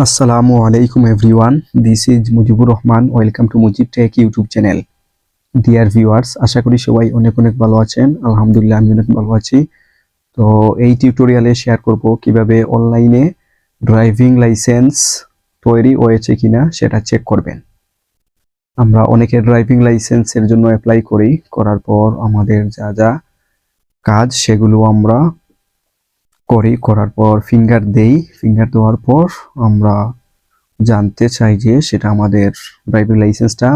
আসসালামু আলাইকুম everyone, this is Mujibur Rahman. Welcome to Mujib tech YouTube channel. Dear viewers, আশা করি সবাই অনেক অনেক ভালো আছেন। আলহামদুলিল্লাহ আমি অনেক ভালো আছি। তো এই টিউটোরিয়ালে শেয়ার করব কিভাবে অনলাইনে ড্রাইভিং লাইসেন্স তৈরি হয়েছে কিনা সেটা চেক করবেন। আমরা অনেকে ড্রাইভিং লাইসেন্সের জন্য অ্যাপ্লাই করি, করার পর আমাদের যা যা কাজ সেগুলো আমরা করার পর ফিঙ্গার দেই। ফিঙ্গার দেওয়ার পর আমরা জানতে চাই যে সেটা আমাদের ড্রাইভিং লাইসেন্সটা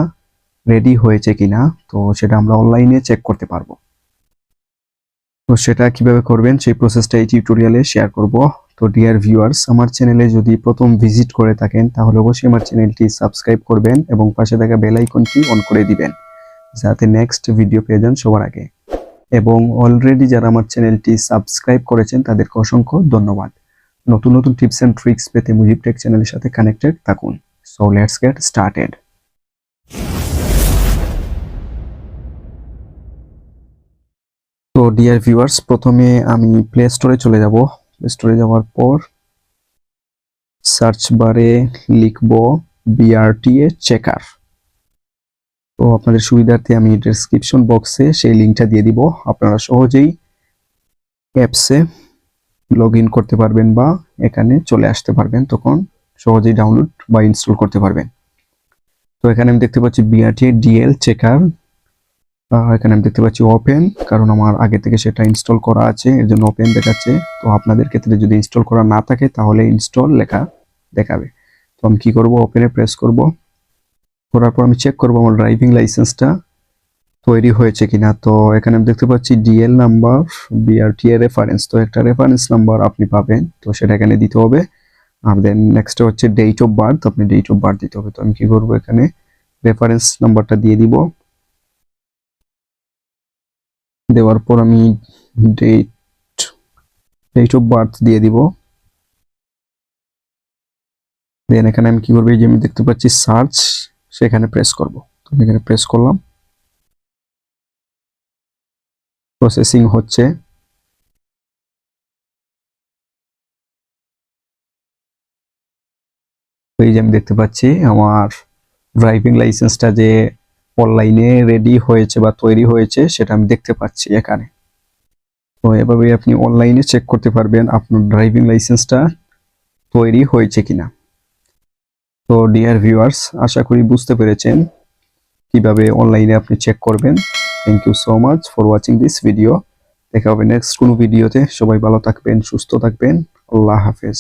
রেডি হয়েছে কিনা। তো সেটা আমরা অনলাইনে চেক করতে পারবো। তো সেটা কিভাবে করবেন সেই প্রসেসটা এই টিউটোরিয়ালে শেয়ার করব। তো ডিয়ার ভিউয়ার্স, আমার চ্যানেলে যদি প্রথম ভিজিট করে থাকেন তাহলে অবশ্যই আমার চ্যানেলটি সাবস্ক্রাইব করবেন এবং পাশে থাকা বেল আইকনটি অন করে দিবেন যাতে নেক্সট ভিডিও পেয়ে যান সবার আগে। এবং অলরেডি যারা আমার চ্যানেলটি সাবস্ক্রাইব করেছেন তাদেরকে অসংখ্য ধন্যবাদ। নতুন নতুন টিপস এন্ড ট্রিক্স পেতে মুজিব টেক চ্যানেলের সাথে কানেক্টেড থাকুন। So let's get started. তো ডিয়ার ভিউয়ার্স, প্রথমে আমি প্লে স্টোরে চলে যাব। প্লে স্টোরে যাওয়ার পর সার্চ বারে লিখব বিআরটিএ চেকার। তো আপনাদের সুবিধার্থে আমি ডেসক্রিপশন বক্সে সেই লিঙ্কটা দিয়ে দিব। আপনারা সহজেই অ্যাপসে লগ ইন করতে পারবেন বা এখানে চলে আসতে পারবেন, তখন সহজেই ডাউনলোড বা ইনস্টল করতে পারবেন। তো এখানে আমি দেখতে পাচ্ছি বিআরটিএ ডিএল চেকার। এখানে আমি দেখতে পাচ্ছি ওপেন, কারণ আমার আগে থেকে সেটা ইনস্টল করা আছে, এর জন্য ওপেন দেখাচ্ছে। তো আপনাদের ক্ষেত্রে যদি ইনস্টল করা না থাকে তাহলে ইনস্টল লেখা দেখাবে। তো আমি কি করব, ওপেনে প্রেস করব। করার পর আমি চেক করব আমার ড্রাইভিং লাইসেন্সটা তৈরি হয়েছে কিনা। তো এখানে আমি দেখতে পাচ্ছি ডিএল নাম্বার, বিআরটিএ রেফারেন্স। তো একটা রেফারেন্স নাম্বার আপনি পাবেন, তো সেটা এখানে দিতে হবে। আর দেন নেক্সট হচ্ছে ডেট অফ বার্থ, আপনি ডেট অফ বার্থ দিতে হবে। তো আমি কি করব, এখানে রেফারেন্স নাম্বারটা দিয়ে দিব। দেওয়ার পর আমি ডেট অফ বার্থ দিয়ে দিব। দেন এখানে আমি কি করবো, এই যে আমি দেখতে পাচ্ছি সার্চ, সেখানে প্রেস করব। তো এখানে প্রেস করলাম, প্রসেসিং হচ্ছে। এই যে আমি দেখতে পাচ্ছি আমার ড্রাইভিং লাইসেন্সটা যে অনলাইনে রেডি হয়েছে বা তৈরি হয়েছে সেটা আমি দেখতে পাচ্ছি এখানে। তো এভাবে আপনি অনলাইনে চেক করতে পারবেন আপনার ড্রাইভিং লাইসেন্সটা তৈরি হয়েছে কিনা। তো ডিয়ার ভিউয়ার্স, আশা করি বুঝতে পেরেছেন কিভাবে অনলাইনে আপনি চেক করবেন। Thank you so much for watching this video. দেখা হবে নেক্সট কোনো ভিডিওতে। সবাই ভালো থাকবেন, সুস্থ থাকবেন। আল্লাহ হাফেজ।